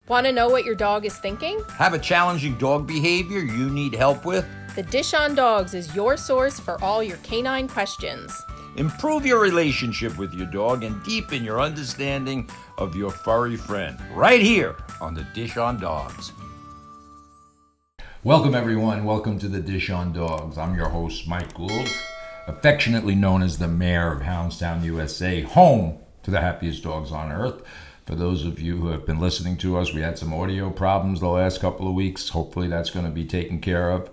Want to know what your dog is thinking? Have a challenging dog behavior you need help with? The Dish on Dogs is your source for all your canine questions. Improve your relationship with your dog and deepen your understanding of your furry friend. Right here on the Dish on Dogs. Welcome everyone. Welcome to the Dish on Dogs. I'm your host, Mike Gould, affectionately known as the Mayor of Hounds Town, USA, home to the happiest dogs on earth. For those of you who have been listening to us, we had some audio problems the last couple of weeks. Hopefully that's going to be taken care of.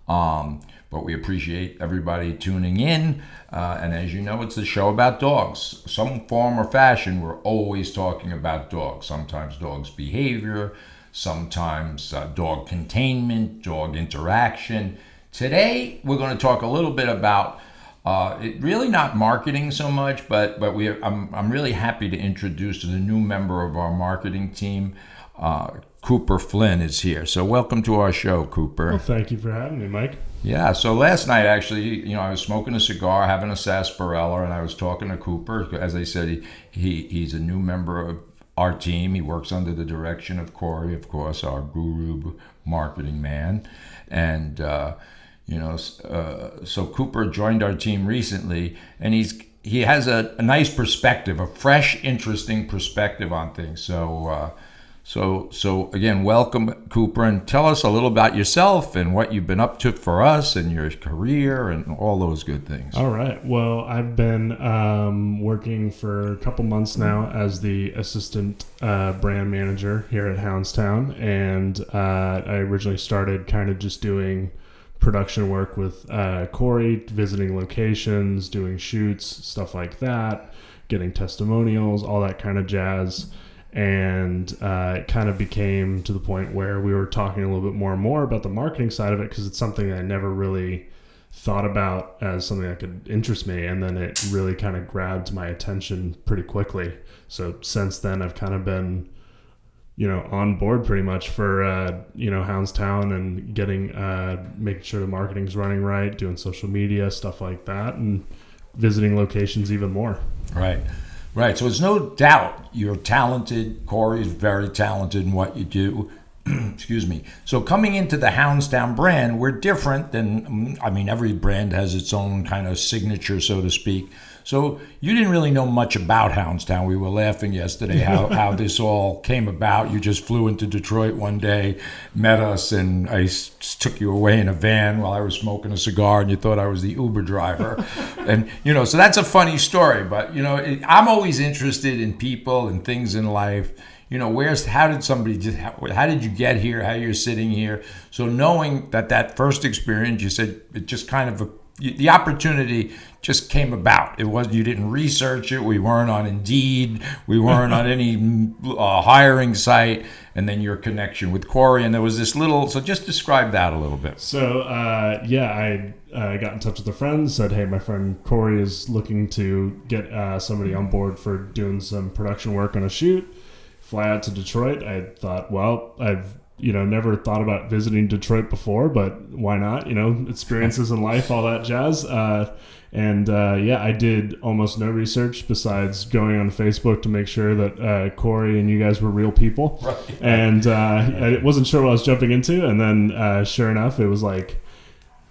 But we appreciate everybody tuning in. And as you know, it's a show about dogs. Some form or fashion, we're always talking about dogs. Sometimes dogs' behavior, sometimes dog containment, dog interaction. Today, we're going to talk a little bit about it really not marketing so much, but I'm really happy to introduce the new member of our marketing team. Cooper Flynn is here. So welcome to our show, Cooper. Well, thank you for having me, Mike. Yeah, so last night actually, I was smoking a cigar, having a sarsaparilla, and I was talking to Cooper. As I said, he's a new member of our team. He works under the direction of Corey, of course, our guru marketing man. And so Cooper joined our team recently, and he has a nice perspective, a fresh, interesting perspective on things. So again, welcome, Cooper, and tell us a little about yourself and what you've been up to for us and your career and all those good things. All right. Well, I've been working for a couple months now as the assistant brand manager here at Hounds Town, and I originally started kind of just doing production work with Corey, visiting locations, doing shoots, stuff like that, getting testimonials, all that kind of jazz. And it kind of became to the point where we were talking a little bit more and more about the marketing side of it, because it's something I never really thought about as something that could interest me. And then it really kind of grabbed my attention pretty quickly. So since then, I've kind of been on board pretty much for, Hounds Town and getting, making sure the marketing's running right, doing social media, stuff like that, and visiting locations even more. Right. So there's no doubt you're talented. Corey's very talented in what you do. Excuse me. So coming into the Houndstown brand, we're different than, every brand has its own kind of signature, so to speak. So you didn't really know much about Houndstown. We were laughing yesterday how this all came about. You just flew into Detroit one day, met us, and I took you away in a van while I was smoking a cigar, and you thought I was the Uber driver. And, so that's a funny story. But, I'm always interested in people and things in life. How did you get here? How you're sitting here? So knowing that first experience, you said it just kind of the opportunity just came about. You didn't research it. We weren't on Indeed. We weren't on any hiring site. And then your connection with Corey, and there was this so just describe that a little bit. So I got in touch with a friend, said, hey, my friend Corey is looking to get somebody on board for doing some production work on a shoot. Fly out to Detroit. I thought, well, I've never thought about visiting Detroit before, but why not? Experiences in life, all that jazz. I did almost no research besides going on Facebook to make sure that Corey and you guys were real people. Right. And I wasn't sure what I was jumping into. And then sure enough, it was like,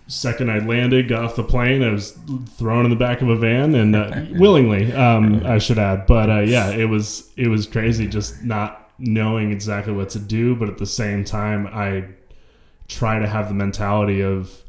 second I landed, got off the plane, I was thrown in the back of a van, and willingly, I should add. But it was crazy just not knowing exactly what to do. But at the same time, I try to have the mentality of,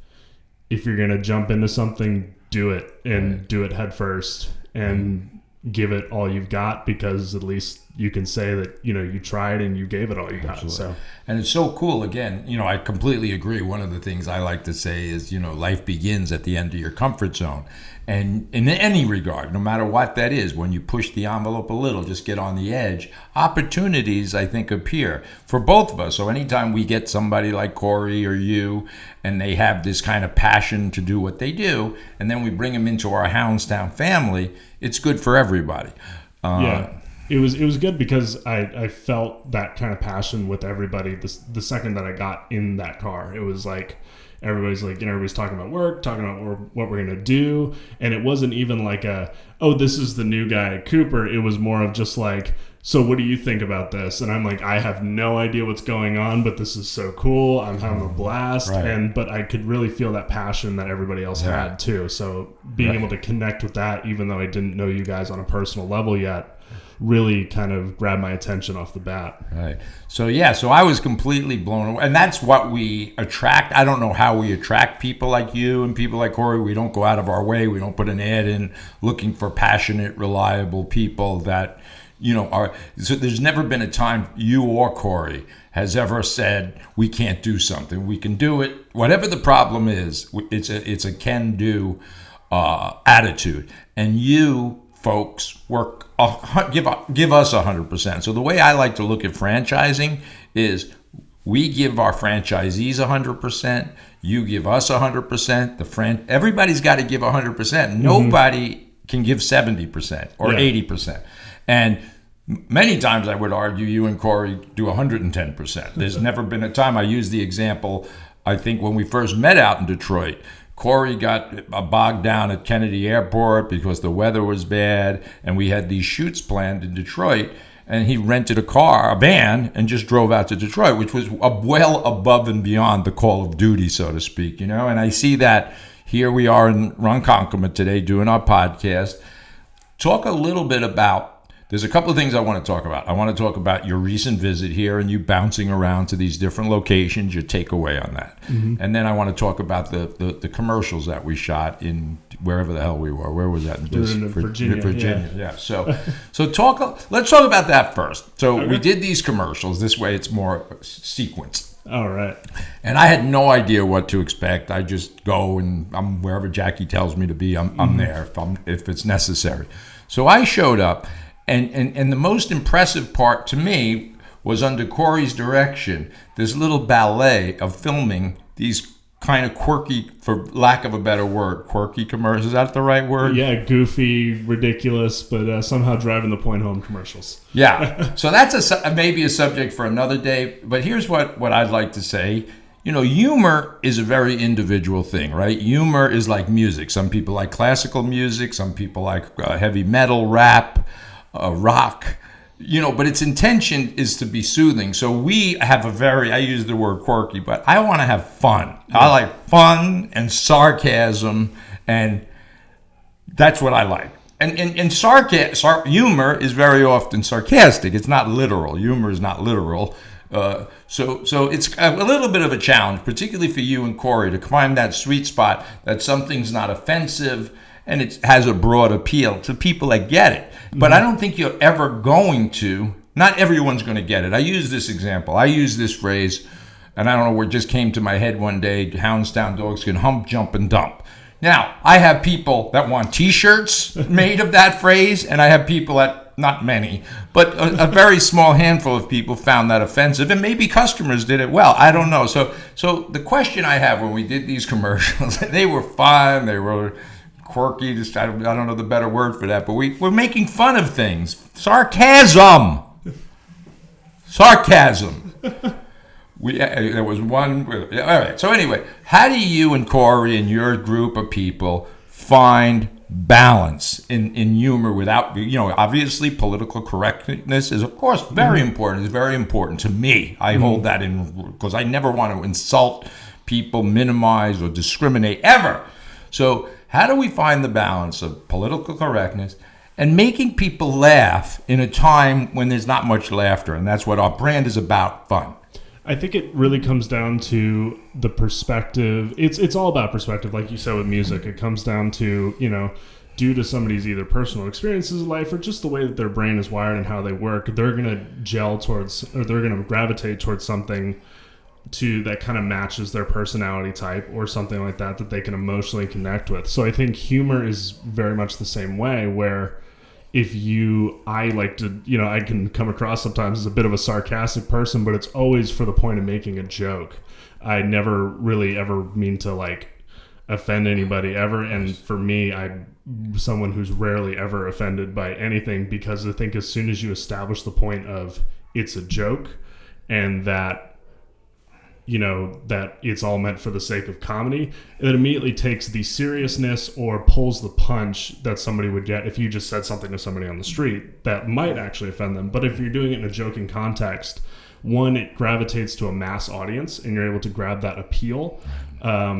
if you're going to jump into something, do it, and do it head first, and give it all you've got, because at least you can say that you tried and you gave it all you got. Absolutely. So, and it's so cool. Again, I completely agree. One of the things I like to say is, life begins at the end of your comfort zone, and in any regard, no matter what that is, when you push the envelope a little, just get on the edge, opportunities, I think, appear for both of us. So anytime we get somebody like Corey or you, and they have this kind of passion to do what they do, and then we bring them into our Houndstown family, it's good for everybody. It was good because I felt that kind of passion with everybody the second that I got in that car. It was like everybody's talking about work, talking about what we're going to do. And it wasn't even like this is the new guy, Cooper. It was more of just like, so what do you think about this? And I'm like, I have no idea what's going on, but this is so cool. I'm having a blast. Right. But I could really feel that passion that everybody else had too. So being able to connect with that, even though I didn't know you guys on a personal level yet, really kind of grabbed my attention off the bat. Right. So I was completely blown away. And that's what we attract. I don't know how we attract people like you and people like Corey. We don't go out of our way. We don't put an ad in looking for passionate, reliable people that, are. So there's never been a time you or Corey has ever said we can't do something. We can do it. Whatever the problem is, it's a can do attitude. And you folks give us 100%. So the way I like to look at franchising is we give our franchisees 100%. You give us 100%. Everybody's got to give 100%. Nobody can give 70% or 80%. And many times I would argue you and Corey do 110%. There's never been a time. I use the example, I think when we first met out in Detroit, Corey got bogged down at Kennedy Airport because the weather was bad, and we had these shoots planned in Detroit, and he rented a van, and just drove out to Detroit, which was well above and beyond the call of duty, so to speak, And I see that here we are in Ronkonkoma today doing our podcast. Talk a little bit about, there's a couple of things I want to talk about. I want to talk about your recent visit here and you bouncing around to these different locations, your takeaway on that. Mm-hmm. And then I want to talk about the commercials that we shot in wherever the hell we were. Where was that? In Virginia. Yeah. So let's talk about that first. So we did these commercials. This way it's more sequenced. All right. And I had no idea what to expect. I just go and I'm wherever Jackie tells me to be. I'm there if it's necessary. So I showed up. And the most impressive part to me was under Corey's direction, this little ballet of filming these kind of quirky, for lack of a better word, quirky commercials. Is that the right word? Yeah, goofy, ridiculous, but somehow driving the point home commercials. Yeah. So that's maybe a subject for another day. But here's what I'd like to say. Humor is a very individual thing, right? Humor is like music. Some people like classical music. Some people like heavy metal, rap. Rock, but its intention is to be soothing. So we have I use the word quirky, but I want to have fun. Yeah. I like fun and sarcasm, and that's what I like. And humor is very often sarcastic. It's not literal. Humor is not literal. So it's a little bit of a challenge, particularly for you and Corey, to find that sweet spot that something's not offensive and it has a broad appeal to people that get it. But I don't think you're ever going to, not everyone's going to get it. I use this example. I use this phrase, and I don't know where it just came to my head one day, Houndstown dogs can hump, jump, and dump. Now, I have people that want T-shirts made of that phrase, and I have people that, not many, but a very small handful of people found that offensive, and maybe customers did it well. I don't know. So the question I have when we did these commercials, they were fun, they were quirky, just I don't know the better word for that, but we're making fun of things. Sarcasm. There was one. All right. So anyway, how do you and Corey and your group of people find balance in humor without, obviously political correctness is of course very important. It's very important to me. I hold that in because I never want to insult people, minimize or discriminate ever. So how do we find the balance of political correctness and making people laugh in a time when there's not much laughter? And that's what our brand is about, fun. I think it really comes down to the perspective. It's all about perspective, like you said with music. It comes down to, due to somebody's either personal experiences of life or just the way that their brain is wired and how they work, they're going to gel towards, or they're going to gravitate towards something that kind of matches their personality type or something like that they can emotionally connect with. So I think humor is very much the same way, where I like to, I can come across sometimes as a bit of a sarcastic person, but it's always for the point of making a joke. I never really ever mean to offend anybody ever. And for me, I'm someone who's rarely ever offended by anything, because I think as soon as you establish the point of it's a joke and that that it's all meant for the sake of comedy. It immediately takes the seriousness or pulls the punch that somebody would get if you just said something to somebody on the street that might actually offend them. But if you're doing it in a joking context, one, it gravitates to a mass audience and you're able to grab that appeal,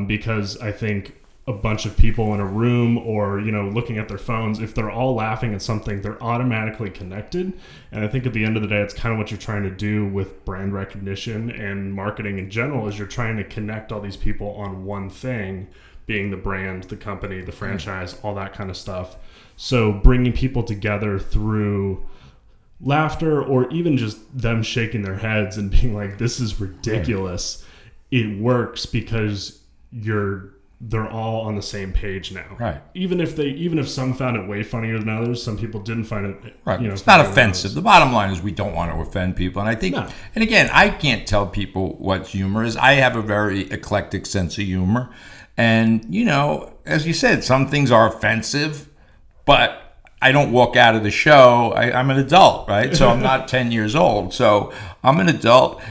because I think a bunch of people in a room or, looking at their phones, if they're all laughing at something, they're automatically connected. And I think at the end of the day, it's kind of what you're trying to do with brand recognition and marketing in general, is you're trying to connect all these people on one thing, being the brand, the company, the franchise, all that kind of stuff. So bringing people together through laughter or even just them shaking their heads and being like, this is ridiculous. It works because they're all on the same page now. Right. Even if some found it way funnier than others, some people didn't find it. Right. It's not offensive. The bottom line is we don't want to offend people. And I think, and again, I can't tell people what humor is. I have a very eclectic sense of humor. And, as you said, some things are offensive, but I don't walk out of the show. I'm an adult, right? So I'm not 10 years old. So I'm an adult.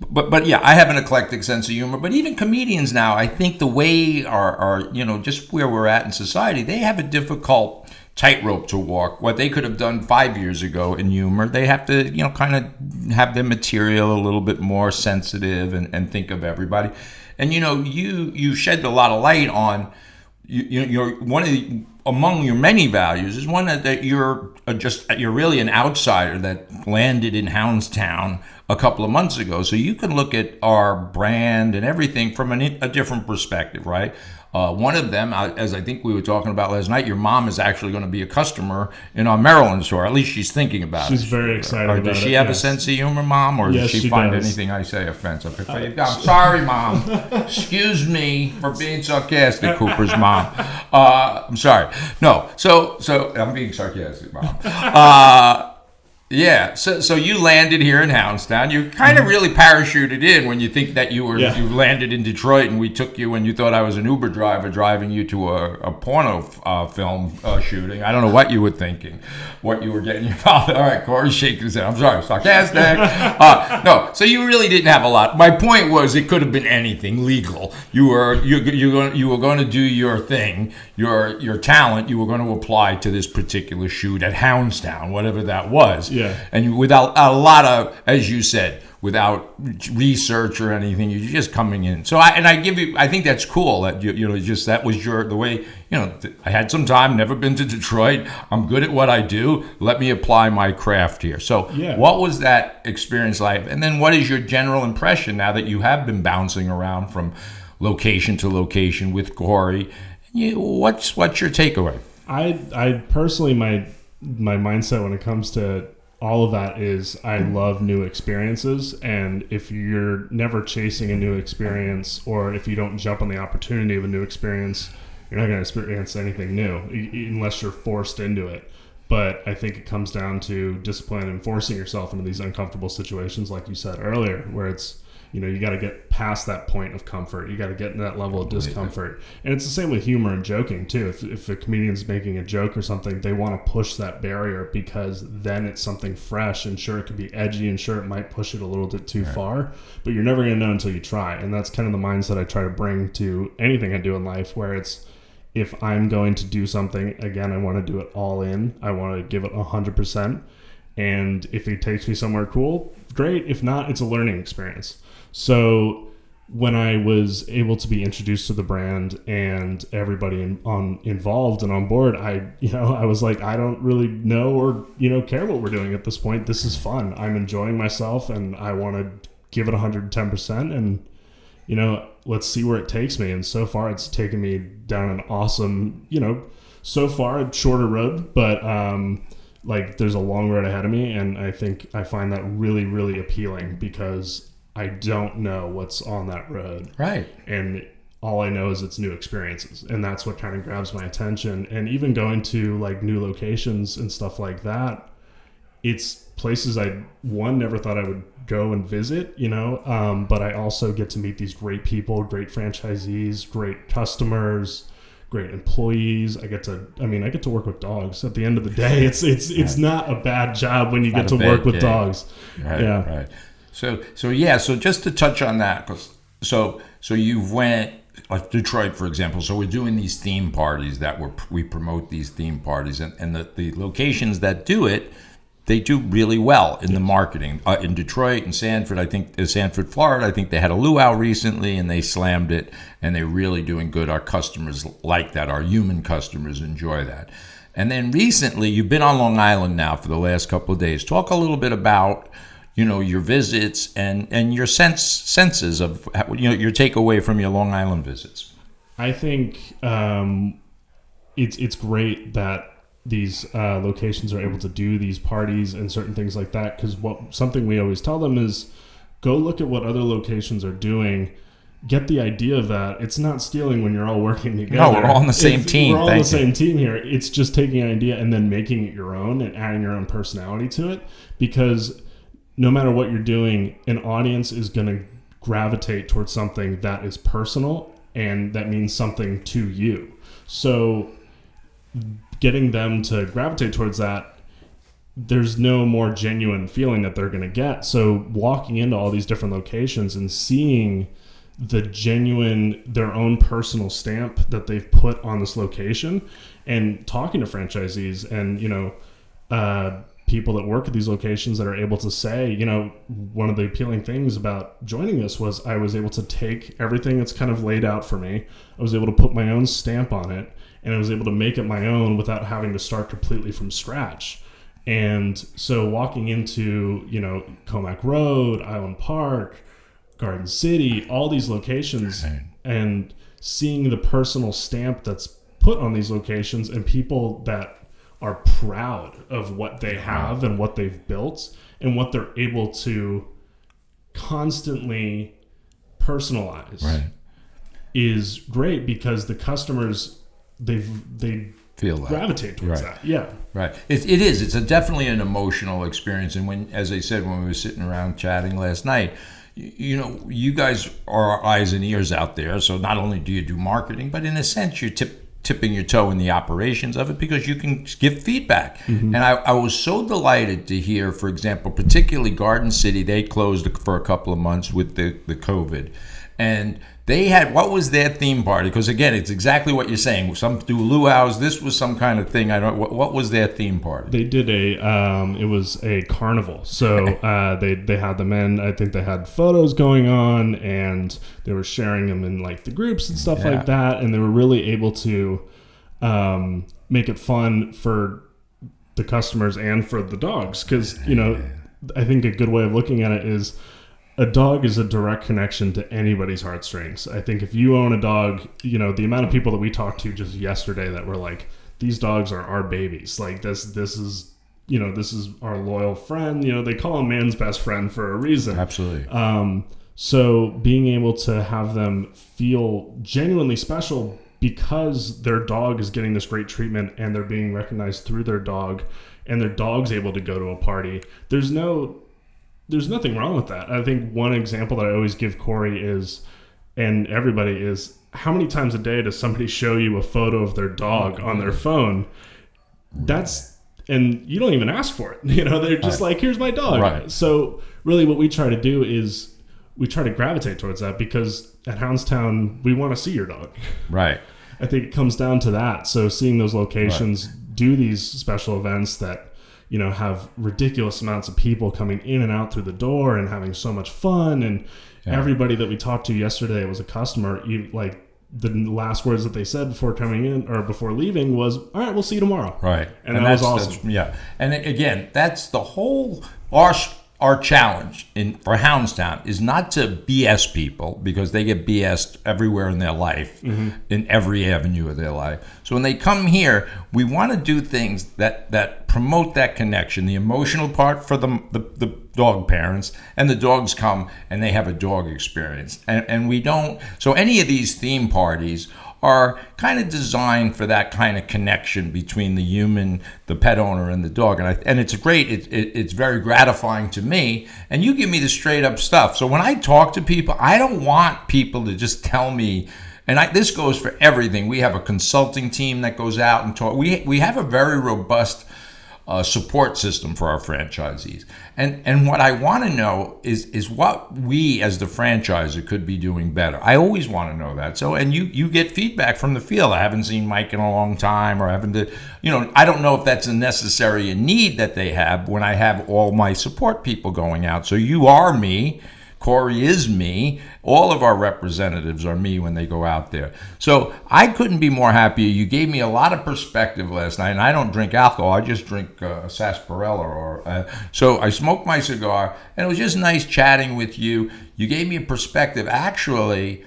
But yeah, I have an eclectic sense of humor. But even comedians now, I think the way are just where we're at in society, they have a difficult tightrope to walk. What they could have done 5 years ago in humor, they have to, kind of have their material a little bit more sensitive and think of everybody. And you shed a lot of light on you're one of the, among your many values is one that you're really an outsider that landed in Houndstown a couple of months ago. So you can look at our brand and everything from a different perspective, right? One of them, as I think we were talking about last night, your mom is actually going to be a customer in our Maryland store. At least she's thinking about it. She's very excited about it. Does she have a sense of humor, Mom? Or does she find anything I say offensive? I'm sorry, Mom. Excuse me for being sarcastic, Cooper's mom. I'm sorry. No, so I'm being sarcastic, Mom. Yeah, so you landed here in Houndstown. You kind of really parachuted in when you think that you landed in Detroit, and we took you when you thought I was an Uber driver driving you to a porno film shooting. I don't know what you were thinking, what you were getting involved in. All right, Corey's shaking his head. I'm sorry, sarcastic. No, so you really didn't have a lot. My point was it could have been anything legal. You were going to do your thing, your talent. You were going to apply to this particular shoot at Houndstown, whatever that was. Yeah. And without a lot of, as you said, without research or anything, you're just coming in. So I think that's cool that that was the way, I had some time, never been to Detroit. I'm good at what I do. Let me apply my craft here. So What was that experience like? And then what is your general impression now that you have been bouncing around from location to location with Corey? What's your takeaway? I personally, my mindset when it comes to all of that is I love new experiences, and if you're never chasing a new experience, or if you don't jump on the opportunity of a new experience, you're not going to experience anything new unless you're forced into it. But I think it comes down to discipline and forcing yourself into these uncomfortable situations, like you said earlier, where it's, you got to get past that point of comfort. You got to get into that level of discomfort. And it's the same with humor and joking, too. If a comedian's making a joke or something, they want to push that barrier because then it's something fresh. And sure, it could be edgy, and sure, it might push it a little bit too far. But you're never going to know until you try. And that's kind of the mindset I try to bring to anything I do in life, where it's, if I'm going to do something, again, I want to do it all in. I want to give it 100%. And if it takes me somewhere cool, great. If not, it's a learning experience. So when I was able to be introduced to the brand and everybody involved and on board, I was like, I don't really know or, care what we're doing at this point. This is fun. I'm enjoying myself, and I want to give it 110%, and, let's see where it takes me. And so far it's taken me down an awesome, so far a shorter road, but, there's a long road ahead of me. And I think I find that really, really appealing because I don't know what's on that road. Right. And all I know is it's new experiences. And that's what kind of grabs my attention. And even going to new locations and stuff like that, it's places I never thought I would go and visit, but I also get to meet these great people, great franchisees, great customers, great employees. I get to work with dogs. At the end of the day, it's not a bad job when you get to work with dogs. Right. So yeah. So just to touch on that, so you've went like Detroit, for example. So we're doing these theme parties we promote these theme parties, and the locations that do it, they do really well in the marketing. In Detroit and Sanford, I think Sanford, Florida, I think they had a luau recently and they slammed it, and they're really doing good. Our customers like that. Our human customers enjoy that. And then recently, you've been on Long Island now for the last couple of days. Talk a little bit about, your visits and your senses of, your takeaway from your Long Island visits. I think it's great that these locations are able to do these parties and certain things like that, because something we always tell them is go look at what other locations are doing. Get the idea of that. It's not stealing when you're all working together. No, we're all on the same team. We're all on the same team here. It's just taking an idea and then making it your own and adding your own personality to it, because no matter what you're doing, an audience is going to gravitate towards something that is personal and that means something to you. So getting them to gravitate towards that, there's no more genuine feeling that they're going to get. So walking into all these different locations and seeing the genuine, their own personal stamp that they've put on this location, and talking to franchisees and, people that work at these locations that are able to say, one of the appealing things about joining this was I was able to take everything that's kind of laid out for me. I was able to put my own stamp on it, and I was able to make it my own without having to start completely from scratch. And so walking into, Comac Road, Island Park, Garden City, all these locations, and seeing the personal stamp that's put on these locations and people that are proud of what they have and what they've built and what they're able to constantly personalize is great, because the customers, they feel that, gravitate towards that. Yeah. Right. It is. It's definitely an emotional experience. And as I said, when we were sitting around chatting last night, you guys are our eyes and ears out there. So not only do you do marketing, but in a sense, you're tipping your toe in the operations of it, because you can give feedback. Mm-hmm. And I was so delighted to hear, for example, particularly Garden City, they closed for a couple of months with the COVID. And they had, what was their theme party? Because again, it's exactly what you're saying. Some do luau's. This was some kind of thing. What was their theme party? They did it was a carnival. So they had them in. I think they had photos going on, and they were sharing them in like the groups and stuff like that. And they were really able to make it fun for the customers and for the dogs. Because, I think a good way of looking at it is, a dog is a direct connection to anybody's heartstrings. I think if you own a dog, the amount of people that we talked to just yesterday that were like, these dogs are our babies. Like this is our loyal friend. They call him man's best friend for a reason. Absolutely. So being able to have them feel genuinely special because their dog is getting this great treatment and they're being recognized through their dog, and their dog's able to go to a party. There's nothing wrong with that. I think one example that I always give Corey and everybody is, how many times a day does somebody show you a photo of their dog on their phone? And you don't even ask for it. They're just like, here's my dog. Right. So really what we try to do is we try to gravitate towards that, because at Houndstown, we want to see your dog. Right. I think it comes down to that. So seeing those locations do these special events that, have ridiculous amounts of people coming in and out through the door and having so much fun. And everybody that we talked to yesterday was a customer. The last words that they said before coming in or before leaving was, all right, we'll see you tomorrow. Right. And that was awesome. And again, that's the whole, our challenge for Houndstown is not to BS people, because they get BS'd everywhere in their life, in every avenue of their life. So when they come here, we want to do things that promote that connection, the emotional part for the dog parents, and the dogs come and they have a dog experience. And we don't, so any of these theme parties are kind of designed for that kind of connection between the human, the pet owner, and the dog. And it's great. It's very gratifying to me. And you give me the straight up stuff. So when I talk to people, I don't want people to just tell me. And this goes for everything. We have a consulting team that goes out and talk. We have a very robust support system for our franchisees. And what I want to know is what we as the franchisor could be doing better. I always want to know that. So, and you get feedback from the field. I haven't seen Mike in a long time, or I don't know if that's a necessary need that they have when I have all my support people going out. So you are me. Corey is me. All of our representatives are me when they go out there. So I couldn't be more happy. You gave me a lot of perspective last night, and I don't drink alcohol. I just drink sarsaparilla. So I smoked my cigar, and it was just nice chatting with you. You gave me a perspective, actually,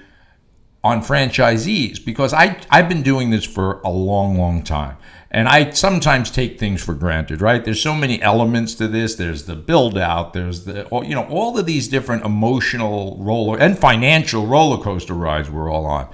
on franchisees, because I've been doing this for a long, long time. And I sometimes take things for granted, right? There's so many elements to this. There's the build out. There's all of these different emotional roller and financial roller coaster rides we're all on.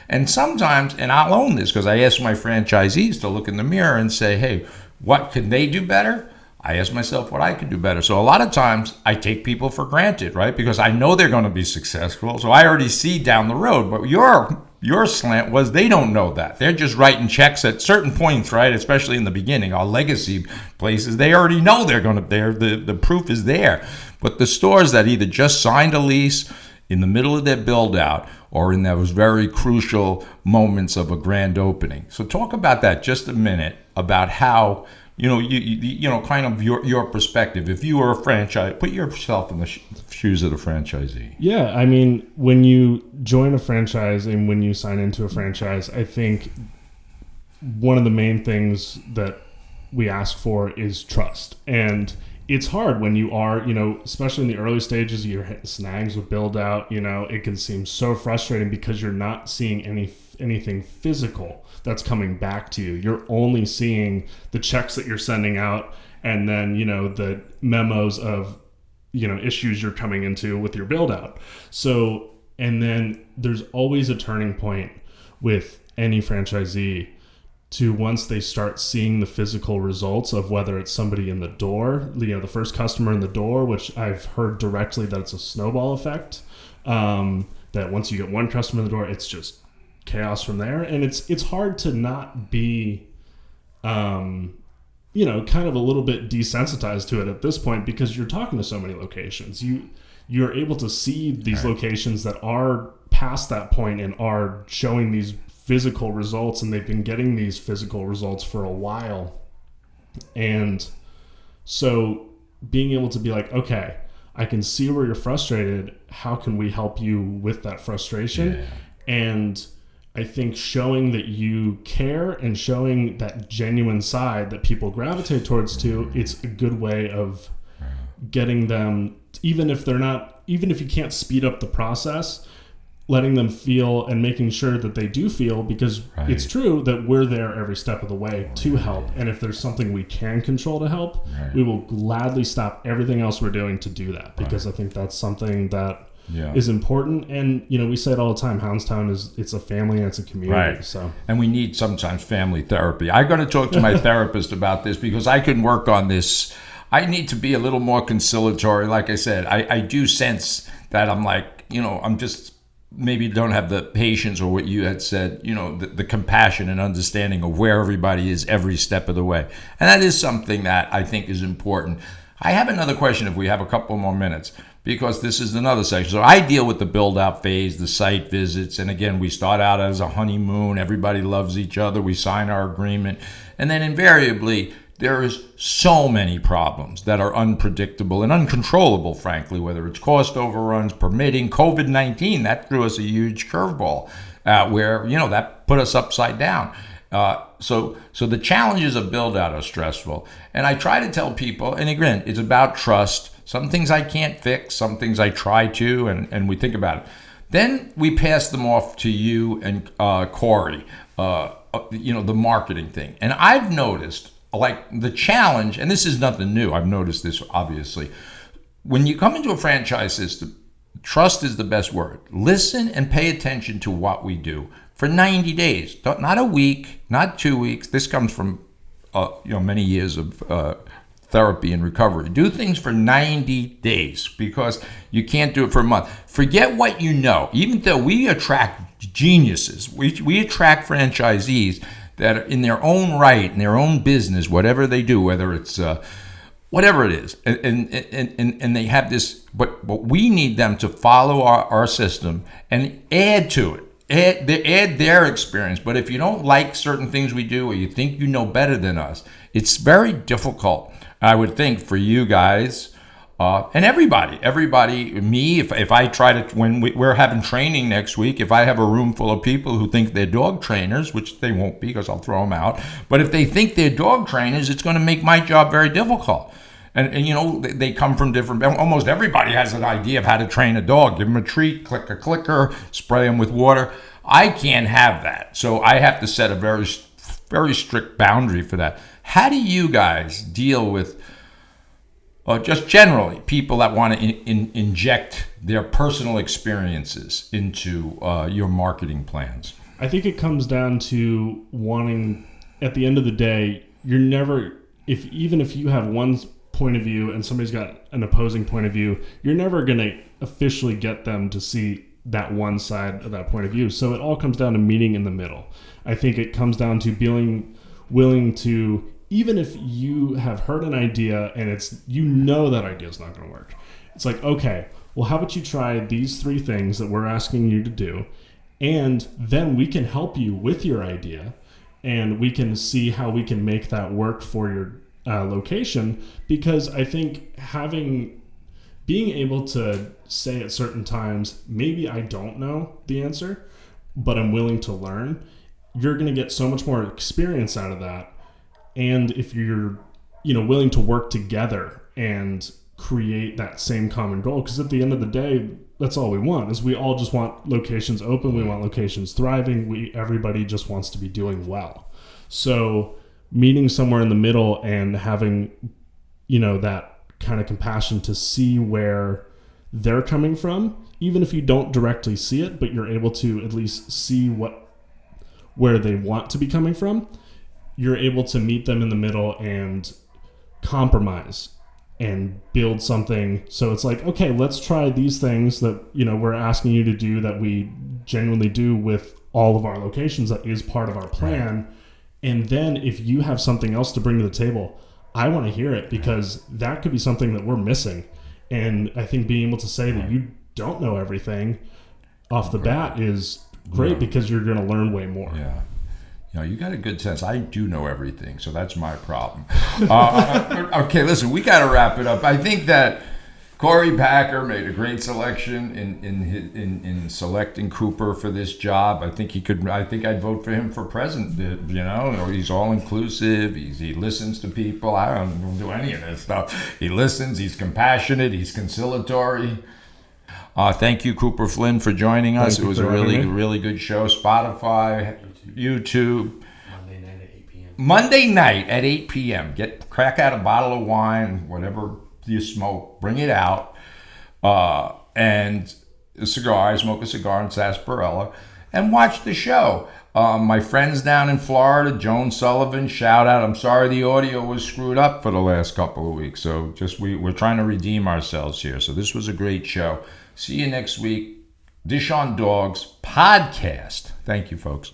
And sometimes, and I'll own this because I ask my franchisees to look in the mirror and say, hey, what can they do better? I ask myself what I can do better. So a lot of times I take people for granted, right? Because I know they're going to be successful. So I already see down the road. But your slant was they don't know that. They're just writing checks at certain points, right? Especially in the beginning. Our legacy places, they already know they're going to, the proof is there. But the stores that either just signed a lease in the middle of their build out or in those very crucial moments of a grand opening. So talk about that just a minute, about how, kind of your perspective. If you were a franchise, put yourself in the shoes of the franchisee. Yeah, I mean, when you join a franchise and when you sign into a franchise, I think one of the main things that we ask for is trust. And it's hard when you are, especially in the early stages, you're hitting snags with build out, it can seem so frustrating because you're not seeing anything physical that's coming back to you. You're only seeing the checks that you're sending out, and then, the memos of, issues you're coming into with your build out. So, and then there's always a turning point with any franchisee to once they start seeing the physical results of whether it's somebody in the door, the first customer in the door, which I've heard directly that it's a snowball effect, that once you get one customer in the door, it's just chaos from there. And it's hard to not be, kind of a little bit desensitized to it at this point, because you're talking to so many locations. You're able to see these locations that are past that point and are showing these physical results, and they've been getting these physical results for a while. And so being able to be like, okay, I can see where you're frustrated. How can we help you with that frustration? Yeah. And I think showing that you care and showing that genuine side that people gravitate towards too, it's a good way of getting them, even if you can't speed up the process, letting them feel and making sure that they do feel, because it's true that we're there every step of the way to help. And if there's something we can control to help, we will gladly stop everything else we're doing to do that, because I think that's something that is important. And, we say it all the time, Houndstown it's a family and it's a community. So, and we need sometimes family therapy. I got to talk to my therapist about this, because I can work on this. I need to be a little more conciliatory. Like I said, I do sense that I'm like, I'm just maybe don't have the patience, or what you had said, the compassion and understanding of where everybody is every step of the way. And that is something that I think is important. I have another question if we have a couple more minutes, because this is another section. So I deal with the build-out phase, the site visits, and again, we start out as a honeymoon. Everybody loves each other. We sign our agreement. And then invariably, there is so many problems that are unpredictable and uncontrollable, frankly, whether it's cost overruns, permitting, COVID-19, that threw us a huge curveball where, that put us upside down. So the challenges of build-out are stressful. And I try to tell people, and again, it's about trust. Some things I can't fix, some things I try to, and we think about it. Then we pass them off to you and Corey, the marketing thing. And I've noticed, like, the challenge, and this is nothing new, I've noticed this obviously, when you come into a franchise system, trust is the best word. Listen and pay attention to what we do for 90 days, not a week, not 2 weeks. This comes from many years of therapy and recovery. Do things for 90 days, because you can't do it for a month. Forget what you know. Even though we attract geniuses, we attract franchisees that are in their own right, in their own business, whatever they do, whether it's whatever it is, and they have this, but we need them to follow our system and add to it. Add their experience. But if you don't like certain things we do, or you think you know better than us, it's very difficult, I would think, for you guys and everybody, me, if I try to, when we're having training next week, if I have a room full of people who think they're dog trainers, which they won't be because I'll throw them out, but if they think they're dog trainers, it's going to make my job very difficult. And you know, they come from different, almost everybody has an idea of how to train a dog. Give them a treat, click a clicker, spray them with water. I can't have that. So I have to set a very, very strict boundary for that. How do you guys deal with, just generally, people that want to inject their personal experiences into your marketing plans? I think it comes down to wanting, at the end of the day, you're never, even if you have one point of view and somebody's got an opposing point of view, you're never going to officially get them to see that one side of that point of view. So it all comes down to meeting in the middle. I think it comes down to being willing to, even if you have heard an idea and it's, you know, that idea is not going to work. It's like, okay, well, how about you try these 3 things that we're asking you to do, and then we can help you with your idea, and we can see how we can make that work for your location. Because I think being able to say at certain times, maybe I don't know the answer, but I'm willing to learn, you're going to get so much more experience out of that. And if you're, willing to work together and create that same common goal, because at the end of the day, that's all we want, is we all just want locations open. We want locations thriving. Everybody just wants to be doing well. So meeting somewhere in the middle and having, that kind of compassion to see where they're coming from, even if you don't directly see it, but you're able to at least see where they want to be coming from, you're able to meet them in the middle and compromise and build something. So it's like, okay, let's try these things that, we're asking you to do, that we genuinely do with all of our locations, that is part of our plan. And then if you have something else to bring to the table, I want to hear it, because that could be something that we're missing. And I think being able to say that you don't know everything off the bat is great, because you're going to learn way more. Yeah. You got a good sense. I do know everything, so that's my problem. Okay, listen, we got to wrap it up. I think that Corey Packer made a great selection in selecting Cooper for this job. I think I'd vote for him for president. He's all inclusive. He listens to people. I don't do any of this stuff. He listens. He's compassionate. He's conciliatory. Thank you, Cooper Flynn, for joining us. It was a really good show. Spotify, YouTube. Monday night at 8 p.m. Crack out a bottle of wine, whatever you smoke, bring it out, and a cigar. I smoke a cigar in sarsaparilla, and watch the show. My friends down in Florida, Joan Sullivan, shout out. I'm sorry the audio was screwed up for the last couple of weeks, so we're trying to redeem ourselves here. So this was a great show. See you next week. Dish on Dogs podcast. Thank you, folks.